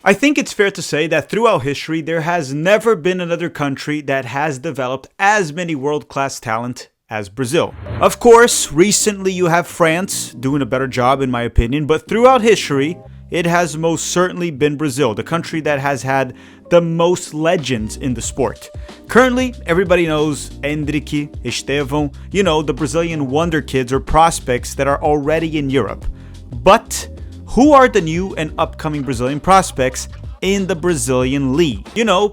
I think it's fair to say that throughout history, there has never been another country that has developed as many world-class talent as Brazil. Of course, recently you have France doing a better job in my opinion, but throughout history, it has most certainly been Brazil, the country that has had the most legends in the sport. Currently, everybody knows Endrick, Estêvão, the Brazilian wonder kids or prospects that are already in Europe. But who are the new and upcoming Brazilian prospects in the Brazilian league?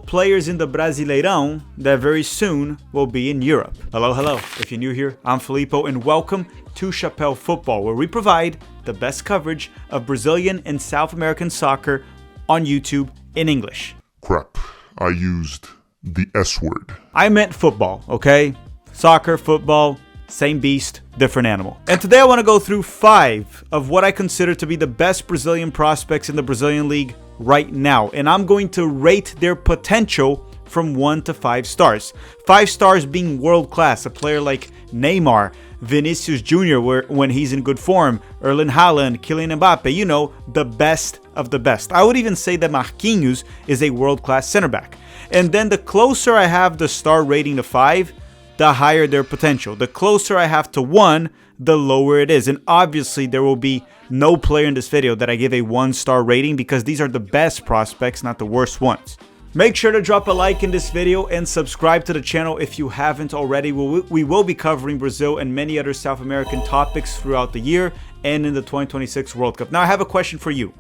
Players in the Brasileirão that very soon will be in Europe. Hello. If you're new here, I'm Filippo and welcome to Chapéu Football, where we provide the best coverage of Brazilian and South American soccer on YouTube in English. Crap, I used the S word. I meant football, okay? Soccer, football, same beast, different animal. And today I want to go through 5 of what I consider to be the best Brazilian prospects in the Brazilian league right now. And I'm going to rate their potential from 1 to 5 stars. 5 stars being world class, a player like Neymar, Vinicius Jr. when he's in good form, Erling Haaland, Kylian Mbappe, the best of the best. I would even say that Marquinhos is a world-class center back. And then the closer I have the star rating to 5, the higher their potential. The closer I have to 1, the lower it is. And obviously there will be no player in this video that I give a 1-star rating because these are the best prospects, not the worst ones. Make sure to drop a like in this video and subscribe to the channel if you haven't already. We will be covering Brazil and many other South American topics throughout the year and in the 2026 World Cup. Now I have a question for you.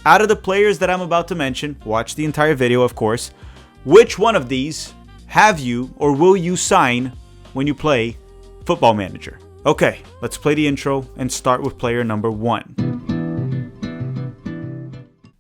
Out of the players that I'm about to mention, watch the entire video of course, which one of these have you or will you sign when you play Football Manager? Okay, let's play the intro and start with player number 1.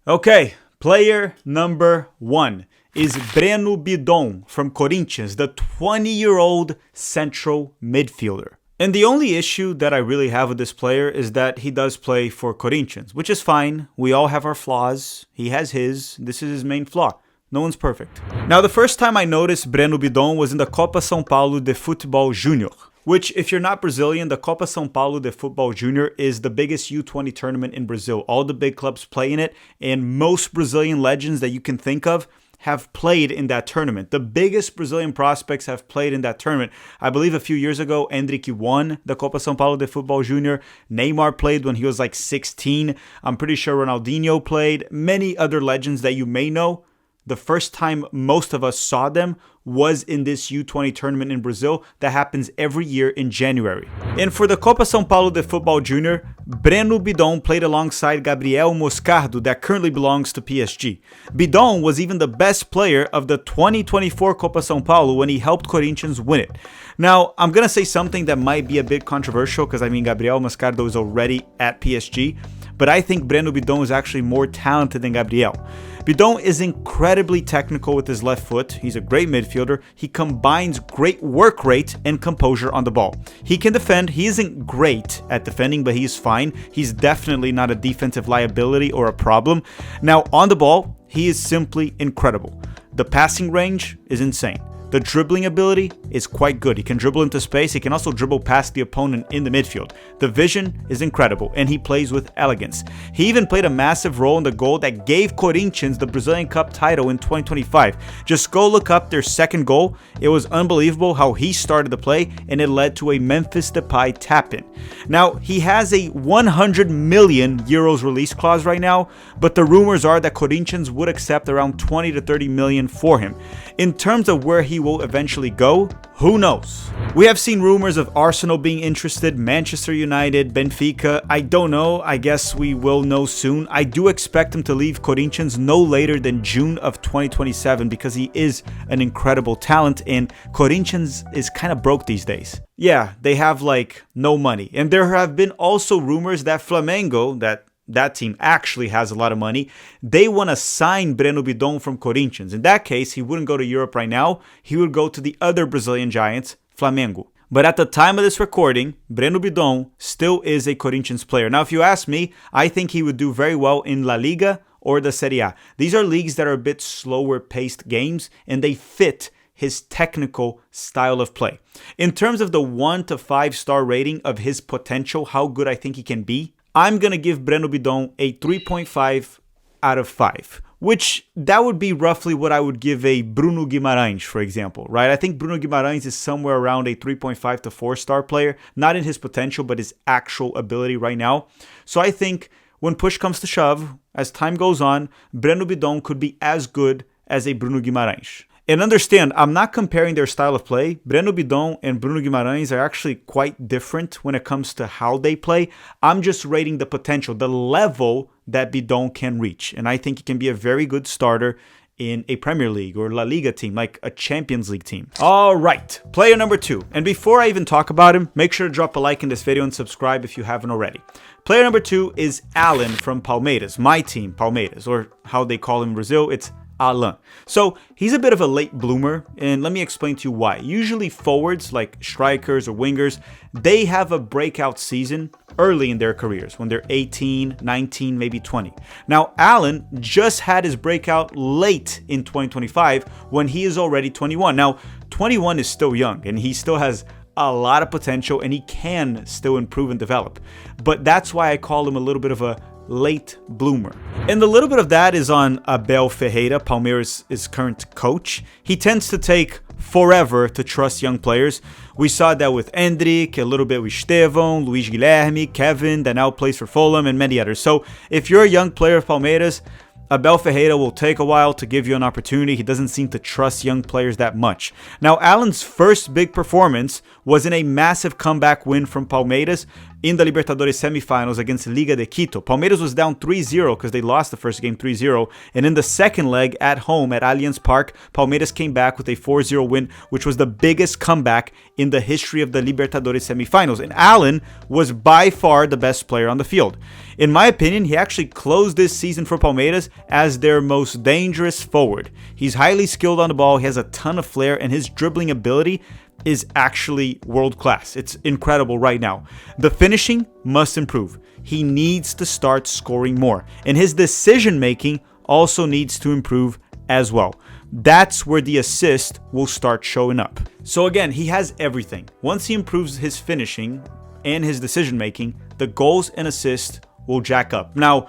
Okay, player number 1 is Breno Bidon from Corinthians, the 20-year-old central midfielder. And the only issue that I really have with this player is that he does play for Corinthians, which is fine. We all have our flaws. He has his. This is his main flaw. No one's perfect. Now, the first time I noticed Breno Bidon was in the Copa São Paulo de Futebol Júnior, which, if you're not Brazilian, the Copa São Paulo de Futebol Júnior is the biggest U20 tournament in Brazil. All the big clubs play in it, and most Brazilian legends that you can think of have played in that tournament. The biggest Brazilian prospects have played in that tournament. I believe a few years ago, Endrick won the Copa São Paulo de Futebol Júnior. Neymar played when he was like 16. I'm pretty sure Ronaldinho played. Many other legends that you may know. The first time most of us saw them was in this U20 tournament in Brazil that happens every year in January. And for the Copa São Paulo de Futebol Júnior, Breno Bidon played alongside Gabriel Moscardo that currently belongs to PSG. Bidon was even the best player of the 2024 Copa São Paulo when he helped Corinthians win it. Now, I'm going to say something that might be a bit controversial because Gabriel Moscardo is already at PSG, but I think Breno Bidon is actually more talented than Gabriel. Bidon is incredibly technical with his left foot. He's a great midfielder. He combines great work rate and composure on the ball. He can defend. He isn't great at defending, but he's fine. He's definitely not a defensive liability or a problem. Now, on the ball, he is simply incredible. The passing range is insane. The dribbling ability is quite good. He can dribble into space. He can also dribble past the opponent in the midfield. The vision is incredible, and he plays with elegance. He even played a massive role in the goal that gave Corinthians the Brazilian Cup title in 2025. Just go look up their second goal. It was unbelievable how he started the play, and it led to a Memphis Depay tap-in. Now, he has a 100 million euros release clause right now, but the rumors are that Corinthians would accept around 20 to 30 million for him. In terms of where he will eventually go, who knows? We have seen rumors of Arsenal being interested, Manchester United, Benfica. I don't know. I guess we will know soon. I do expect him to leave Corinthians no later than June of 2027 because he is an incredible talent and Corinthians is kind of broke these days. Yeah, they have like no money. And there have been also rumors that Flamengo, that team actually has a lot of money. They want to sign Breno Bidon from Corinthians. In that case, he wouldn't go to Europe right now. He would go to the other Brazilian giants, Flamengo. But at the time of this recording, Breno Bidon still is a Corinthians player. Now, if you ask me, I think he would do very well in La Liga or the Serie A. These are leagues that are a bit slower paced games and they fit his technical style of play. In terms of the 1 to 5 star rating of his potential, how good I think he can be, I'm going to give Breno Bidon a 3.5 out of 5, which that would be roughly what I would give a Bruno Guimarães, for example, right? I think Bruno Guimarães is somewhere around a 3.5 to 4-star player, not in his potential, but his actual ability right now. So I think when push comes to shove, as time goes on, Breno Bidon could be as good as a Bruno Guimarães. And understand, I'm not comparing their style of play. Breno Bidon and Bruno Guimarães are actually quite different when it comes to how they play. I'm just rating the potential, the level that Bidon can reach. And I think he can be a very good starter in a Premier League or La Liga team, like a Champions League team. All right, player number 2. And before I even talk about him, make sure to drop a like in this video and subscribe if you haven't already. Player number 2 is Alan from Palmeiras, my team, Palmeiras, or how they call him in Brazil, it's Alan. So he's a bit of a late bloomer, and let me explain to you why. Usually forwards like strikers or wingers, they have a breakout season early in their careers when they're 18, 19, maybe 20. Now Alan just had his breakout late in 2025 when he is already 21. Now 21 is still young and he still has a lot of potential and he can still improve and develop. But that's why I call him a little bit of a late bloomer. And a little bit of that is on Abel Ferreira, Palmeiras' current coach. He tends to take forever to trust young players. We saw that with Endrick, a little bit with Estêvão, Luis Guilherme, Kevin, that now plays for Fulham, and many others. So if you're a young player of Palmeiras, Abel Ferreira will take a while to give you an opportunity. He doesn't seem to trust young players that much. Now, Alan's first big performance was in a massive comeback win from Palmeiras in the Libertadores semifinals against Liga de Quito. Palmeiras was down 3-0 because they lost the first game 3-0. And in the second leg at home at Allianz Park, Palmeiras came back with a 4-0 win, which was the biggest comeback in the history of the Libertadores semifinals. And Alan was by far the best player on the field. In my opinion, he actually closed this season for Palmeiras as their most dangerous forward. He's highly skilled on the ball, he has a ton of flair, and his dribbling ability is actually world class. It's incredible right now. The finishing must improve. He needs to start scoring more. And his decision making also needs to improve as well. That's where the assist will start showing up. So again, he has everything. Once he improves his finishing and his decision making, the goals and assists will jack up. Now,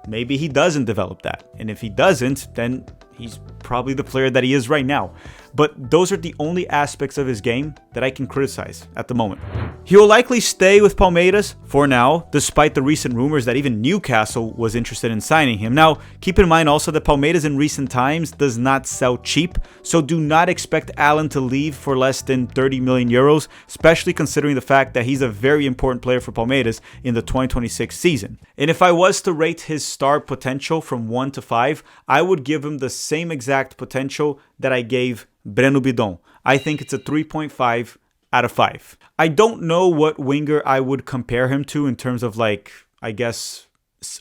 maybe he doesn't develop that. And if he doesn't, then he's probably the player that he is right now. But those are the only aspects of his game that I can criticize at the moment. He will likely stay with Palmeiras for now, despite the recent rumors that even Newcastle was interested in signing him. Now, keep in mind also that Palmeiras in recent times does not sell cheap, so do not expect Alan to leave for less than 30 million euros, especially considering the fact that he's a very important player for Palmeiras in the 2026 season. And if I was to rate his star potential from 1 to 5, I would give him the same exact potential that I gave Breno Bidon. I think it's a 3.5 out of 5. I don't know what winger I would compare him to in terms of, like, I guess,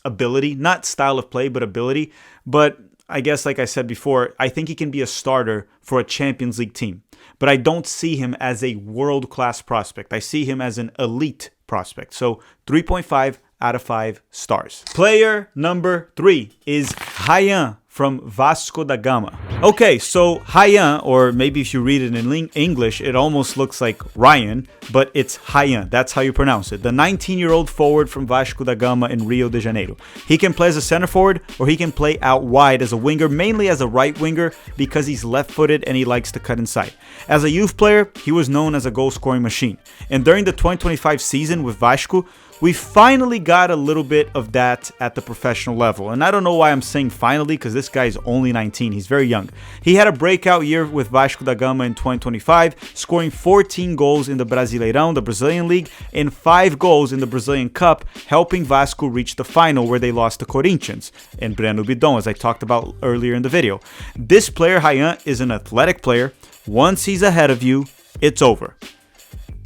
ability. Not style of play, but ability. But I guess, like I said before, I think he can be a starter for a Champions League team. But I don't see him as a world-class prospect. I see him as an elite prospect. So 3.5 out of 5 stars. Player number 3 is Rayan from Vasco da Gama. Okay, so Rayan, or maybe if you read it in English, it almost looks like Ryan, but it's Rayan. That's how you pronounce it. The 19-year-old forward from Vasco da Gama in Rio de Janeiro. He can play as a center forward, or he can play out wide as a winger, mainly as a right winger because he's left-footed and he likes to cut inside. As a youth player, he was known as a goal-scoring machine. And during the 2025 season with Vasco, we finally got a little bit of that at the professional level. And I don't know why I'm saying finally, because this guy is only 19. He's very young. He had a breakout year with Vasco da Gama in 2025, scoring 14 goals in the Brasileirão, the Brazilian League, and 5 goals in the Brazilian Cup, helping Vasco reach the final where they lost to Corinthians and Breno Bidon, as I talked about earlier in the video. This player, Rayan, is an athletic player. Once he's ahead of you, it's over.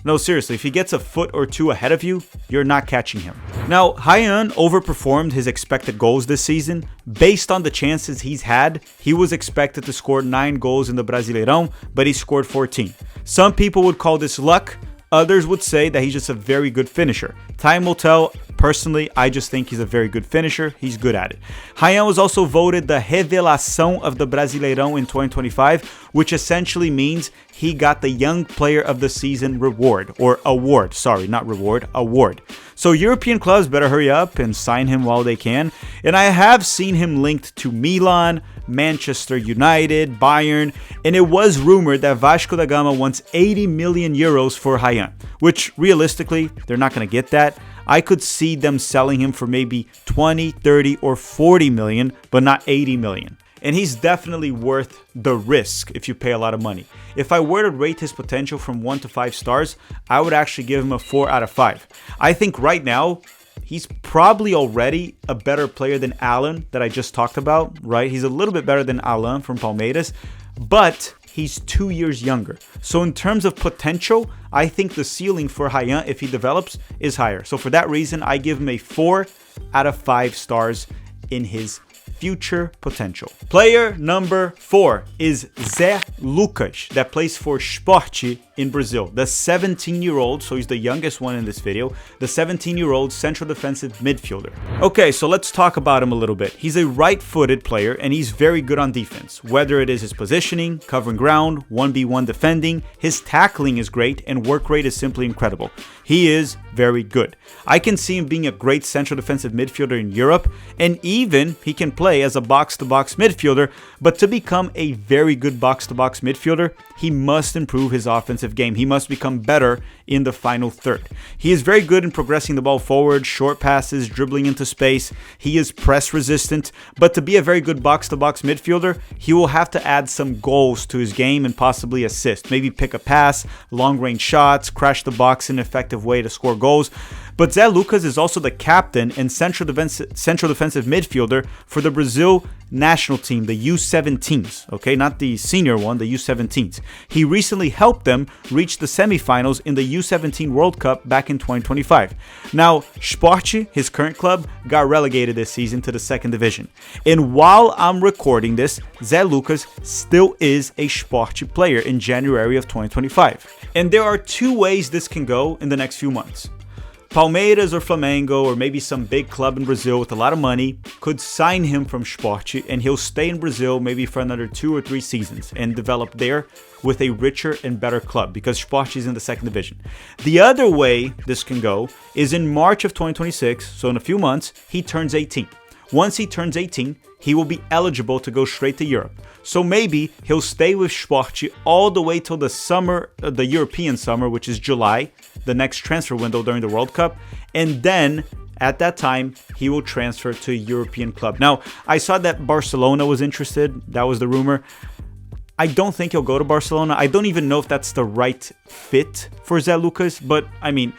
No, seriously, if he gets a foot or two ahead of you, you're not catching him. Now, Rayan overperformed his expected goals this season. Based on the chances he's had, he was expected to score 9 goals in the Brasileirão, but he scored 14. Some people would call this luck. Others would say that he's just a very good finisher. Time will tell. personally, I just think he's a very good finisher. He's good at it. Rayan was also voted the Revelação of the Brasileirão in 2025, which essentially means he got the Young Player of the Season reward, or award. Sorry, not reward, award. So European clubs better hurry up and sign him while they can. And I have seen him linked to Milan, Manchester United, Bayern, and it was rumored that Vasco da Gama wants 80 million euros for Rayan, which realistically, they're not going to get that. I could see them selling him for maybe 20, 30, or 40 million, but not 80 million. And he's definitely worth the risk if you pay a lot of money. If I were to rate his potential from 1 to 5 stars, I would actually give him a 4 out of 5. I think right now, he's probably already a better player than Alan that I just talked about, right? He's a little bit better than Alan from Palmeiras, but he's 2 years younger. So in terms of potential, I think the ceiling for Rayan, if he develops, is higher. So for that reason, I give him a 4 out of 5 stars in his future potential. Player number 4 is Zé Lucas, that plays for Sport in Brazil. The 17-year-old, so he's the youngest one in this video, the 17-year-old central defensive midfielder. Okay, so let's talk about him a little bit. He's a right-footed player, and he's very good on defense. Whether it is his positioning, covering ground, 1v1 defending, his tackling is great, and work rate is simply incredible. He is very good. I can see him being a great central defensive midfielder in Europe, and even he can play as a box-to-box midfielder, but to become a very good box-to-box midfielder, he must improve his offensive game. He must become better in the final third. He is very good in progressing the ball forward, short passes, dribbling into space. He is press resistant, but to be a very good box-to-box midfielder, he will have to add some goals to his game and possibly assist. Maybe pick a pass, long-range shots, crash the box in an effective way to score goals. But Zé Lucas is also the captain and central defensive midfielder for the Brazil national team, the U17s, okay? Not the senior one, the U17s. He recently helped them reach the semifinals in the U17 World Cup back in 2025. Now, Sport, his current club, got relegated this season to the second division. And while I'm recording this, Zé Lucas still is a Sport player in January of 2025. And there are two ways this can go in the next few months. Palmeiras or Flamengo or maybe some big club in Brazil with a lot of money could sign him from Sport, and he'll stay in Brazil maybe for another 2 or 3 seasons and develop there with a richer and better club because Sport is in the second division. The other way this can go is in March of 2026, so in a few months, he turns 18. Once he turns 18, he will be eligible to go straight to Europe. So maybe he'll stay with Sport all the way till the summer, the European summer, which is July, the next transfer window during the World Cup. And then at that time, he will transfer to a European club. Now, I saw that Barcelona was interested. That was the rumor. I don't think he'll go to Barcelona. I don't even know if that's the right fit for Zé Lucas. But, I mean,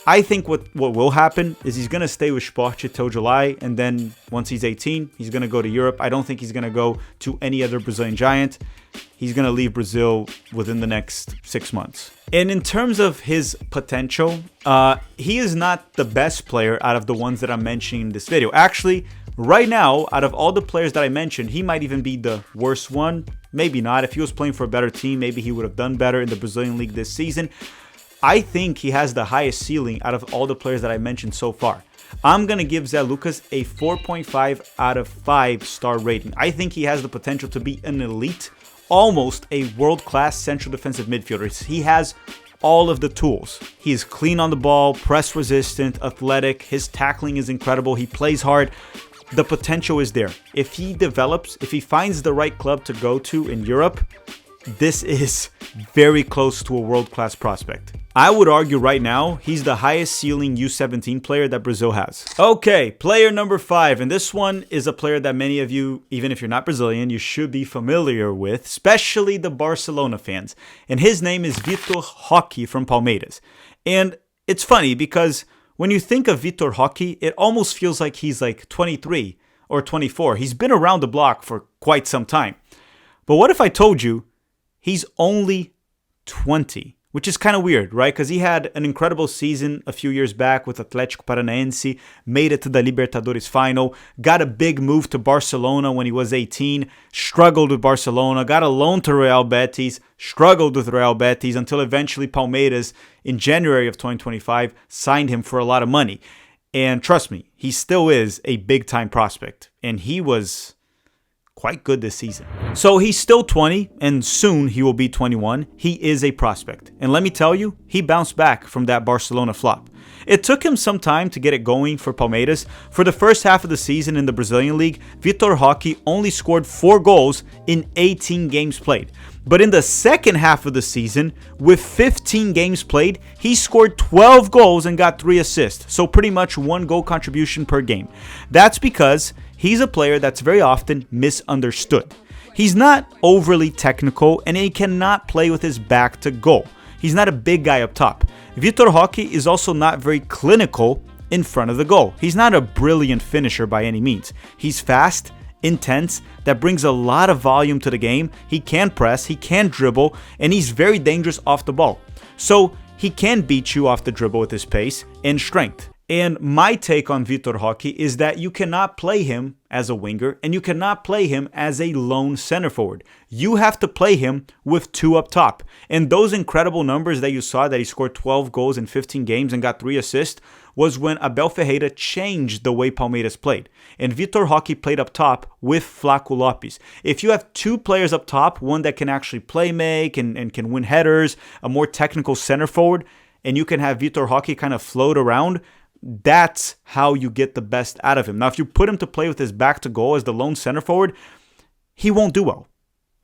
I think what will happen is he's going to stay with Sport till July, and then once he's 18, he's going to go to Europe. I don't think he's going to go to any other Brazilian giant. He's going to leave Brazil within the next 6 months. And in terms of his potential, he is not the best player out of the ones that I'm mentioning in this video. Actually, right now, out of all the players that I mentioned, he might even be the worst one. Maybe not. If he was playing for a better team, maybe he would have done better in the Brazilian league this season. I think he has the highest ceiling out of all the players that I mentioned so far. I'm going to give Zé Lucas a 4.5 out of 5 star rating. I think he has the potential to be an elite, almost a world-class central defensive midfielder. He has all of the tools. He is clean on the ball, press resistant, athletic. His tackling is incredible. He plays hard. The potential is there. If he develops, if he finds the right club to go to in Europe, this is very close to a world-class prospect. I would argue right now, he's the highest ceiling U17 player that Brazil has. Okay, player number 5. And this one is a player that many of you, even if you're not Brazilian, you should be familiar with, especially the Barcelona fans. And his name is Vitor Roque from Palmeiras. And it's funny because when you think of Vitor Roque, it almost feels like he's like 23 or 24. He's been around the block for quite some time. But what if I told you he's only 20? Which is kind of weird, right? Because he had an incredible season a few years back with Atlético Paranaense, made it to the Libertadores final, got a big move to Barcelona when he was 18, struggled with Barcelona, got a loan to Real Betis, struggled with Real Betis until eventually Palmeiras in January of 2025 signed him for a lot of money. And trust me, he still is a big-time prospect. And he was quite good this season. So he's still 20, and soon he will be 21. He is a prospect. And let me tell you, he bounced back from that Barcelona flop. It took him some time to get it going for Palmeiras. For the first half of the season in the Brazilian League, Vitor Roque only scored 4 goals in 18 games played. But in the second half of the season, with 15 games played, he scored 12 goals and got 3 assists. So pretty much 1 goal contribution per game. That's because he's a player that's very often misunderstood. He's not overly technical and he cannot play with his back to goal. He's not a big guy up top. Vitor Roque is also not very clinical in front of the goal. He's not a brilliant finisher by any means. He's fast, intense, that brings a lot of volume to the game. He can press, he can dribble, and he's very dangerous off the ball. So he can beat you off the dribble with his pace and strength. And my take on Vitor Roque is that you cannot play him as a winger and you cannot play him as a lone center forward. You have to play him with 2 up top. And those incredible numbers that you saw, that he scored 12 goals in 15 games and got 3 assists, was when Abel Ferreira changed the way Palmeiras played. And Vitor Roque played up top with Flaco Lopes. If you have 2 players up top, one that can actually play make and can win headers, a more technical center forward, and you can have Vitor Roque kind of float around, that's how you get the best out of him. Now, if you put him to play with his back to goal as the lone center forward, he won't do well.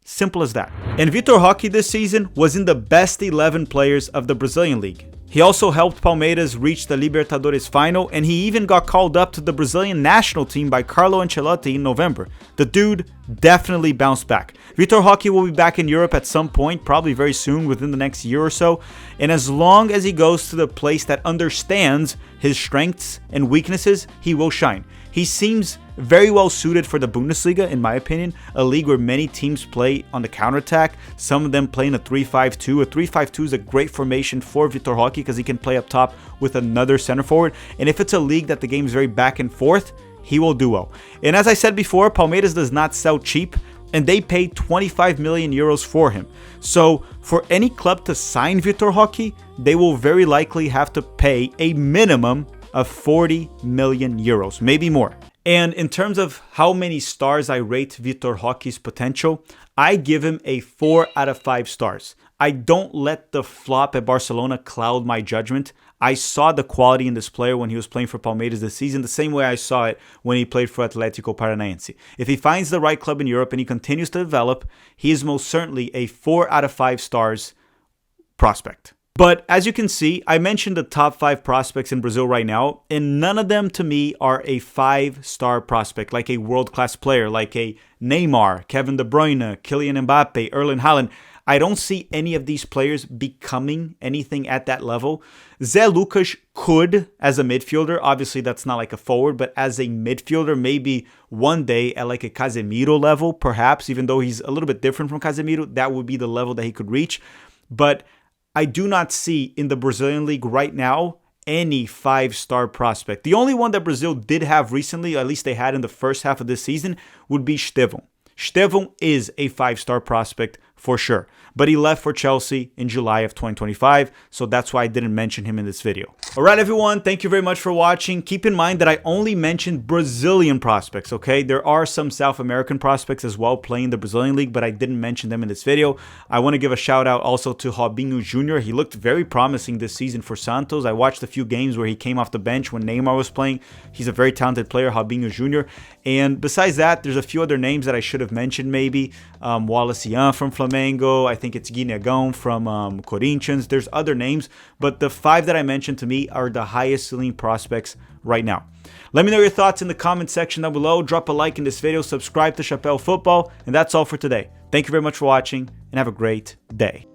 Simple as that. And Vitor Roque this season was in the best 11 players of the Brazilian League. He also helped Palmeiras reach the Libertadores final, and he even got called up to the Brazilian national team by Carlo Ancelotti in November. The dude definitely bounced back. Vitor Roque will be back in Europe at some point, probably very soon, within the next year or so, and as long as he goes to the place that understands his strengths and weaknesses, he will shine. He seems very well suited for the Bundesliga, in my opinion, a league where many teams play on the counterattack. Some of them play in a 3-5-2. A 3-5-2 is a great formation for Vitor Roque because he can play up top with another center forward. And if it's a league that the game is very back and forth, he will do well. And as I said before, Palmeiras does not sell cheap, and they paid 25 million euros for him. So for any club to sign Vitor Roque, they will very likely have to pay a minimum of 40 million euros, maybe more. And in terms of how many stars I rate Vitor Roque's potential, I give him a 4 out of 5 stars. I don't let the flop at Barcelona cloud my judgment. I saw the quality in this player when he was playing for Palmeiras this season, the same way I saw it when he played for Atlético Paranaense. If he finds the right club in Europe and he continues to develop, he is most certainly a 4 out of 5 stars prospect. But as you can see, I mentioned the top 5 prospects in Brazil right now, and none of them to me are a 5-star prospect, like a world-class player, like a Neymar, Kevin De Bruyne, Kylian Mbappe, Erling Haaland. I don't see any of these players becoming anything at that level. Zé Lucas could as a midfielder. Obviously, that's not like a forward, but as a midfielder, maybe one day at like a Casemiro level, perhaps, even though he's a little bit different from Casemiro, that would be the level that he could reach. But I do not see in the Brazilian League right now any 5-star prospect. The only one that Brazil did have recently, at least they had in the first half of this season, would be Estêvão. Estêvão is a 5-star prospect for sure, but he left for Chelsea in July of 2025, so that's why I didn't mention him in this video. Alright everyone, thank you very much for watching. Keep in mind that I only mentioned Brazilian prospects, okay? There are some South American prospects as well playing the Brazilian League, but I didn't mention them in this video. I want to give a shout out also to Robinho Jr. He looked very promising this season for Santos. I watched a few games where he came off the bench when Neymar was playing. He's a very talented player, Robinho Jr. And besides that, there's a few other names that I should have mentioned maybe. Wallace Ian from Flamengo. I think it's Guinegão from Corinthians. There's other names, but the 5 that I mentioned to me are the highest ceiling prospects right now. Let me know your thoughts in the comment section down below. Drop a like in this video, subscribe to Chapéu Football, and that's all for today. Thank you very much for watching, and have a great day.